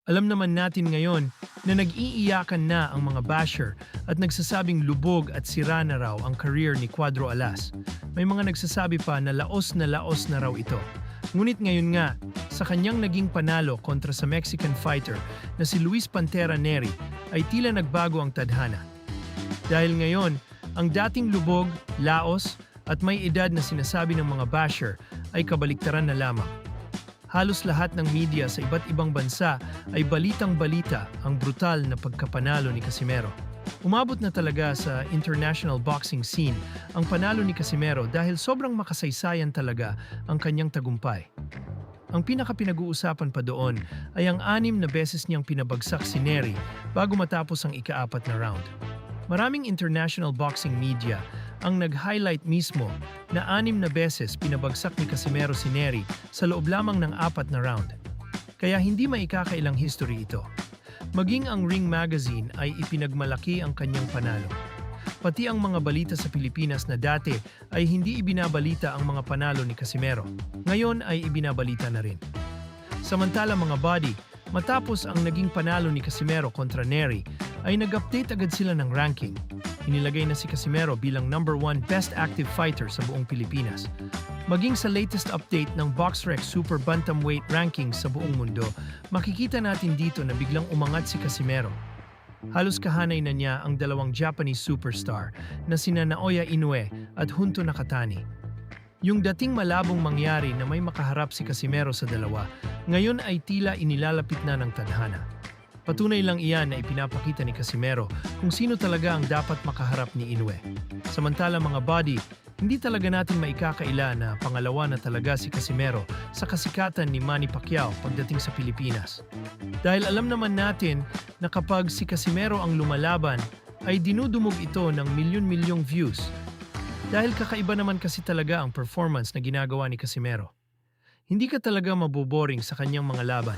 Alam naman natin ngayon na nag-iiyakan na ang mga basher at nagsasabing lubog at sira na raw ang career ni Cuadro Alas. May mga nagsasabi pa na laos na raw ito. Ngunit ngayon nga, sa kanyang naging panalo kontra sa Mexican fighter na si Luis Pantera Neri ay tila nagbago ang tadhana. Dahil ngayon, ang dating lubog, laos at may edad na sinasabi ng mga basher ay kabaliktaran na lamang. Halos lahat ng media sa iba't ibang bansa ay balitang-balita ang brutal na pagkapanalo ni Casimero. Umabot na talaga sa international boxing scene ang panalo ni Casimero dahil sobrang makasaysayan talaga ang kanyang tagumpay. Ang pinaka-pinag-uusapan pa doon ay ang 6 na beses niyang pinabagsak si Neri bago matapos ang ika-4 na round. Maraming international boxing media ang nag-highlight mismo na 6 na beses pinabagsak ni Casimero si Neri sa loob lamang ng 4 na round. Kaya hindi maikakailang history ito. Maging ang Ring Magazine ay ipinagmalaki ang kanyang panalo. Pati ang mga balita sa Pilipinas na dati ay hindi ibinabalita ang mga panalo ni Casimero. Ngayon ay ibinabalita na rin. Samantala mga buddy, matapos ang naging panalo ni Casimero kontra Neri, ay nag-update agad sila ng ranking. Inilagay na si Casimero bilang number 1 best active fighter sa buong Pilipinas. Maging sa latest update ng BoxRec Super Bantamweight rankings sa buong mundo, makikita natin dito na biglang umangat si Casimero. Halos kahanay na niya ang 2 Japanese superstar na sina Naoya Inoue at Junto Nakatani. Yung dating malabong mangyari na may makaharap si Casimero sa dalawa, ngayon ay tila inilalapit na ng tadhana. Patunay lang iyan na ipinapakita ni Casimero kung sino talaga ang dapat makaharap ni Inoue. Samantala mga buddy, hindi talaga natin maikakaila na pangalawa na talaga si Casimero sa kasikatan ni Manny Pacquiao pagdating sa Pilipinas. Dahil alam naman natin na kapag si Casimero ang lumalaban, ay dinudumog ito ng milyon-milyong views. Dahil kakaiba naman kasi talaga ang performance na ginagawa ni Casimero. Hindi ka talaga maboboring sa kanyang mga laban.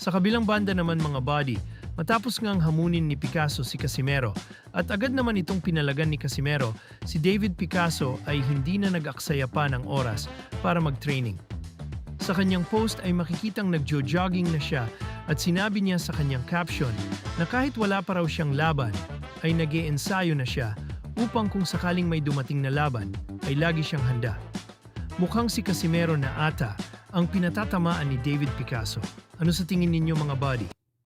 Sa kabilang banda naman mga buddy, matapos ngang hamunin ni Picasso si Casimero at agad naman itong pinalagan ni Casimero, si David Picasso ay hindi na nag-aksaya pa ng oras para mag-training. Sa kanyang post ay makikitang nagjo-jogging na siya at sinabi niya sa kanyang caption na kahit wala pa raw siyang laban, ay nag-e-ensayo na siya upang kung sakaling may dumating na laban, ay lagi siyang handa. Mukhang si Casimero na ata ang pinatatamaan ni David Picasso. Ano sa tingin ninyo mga buddy?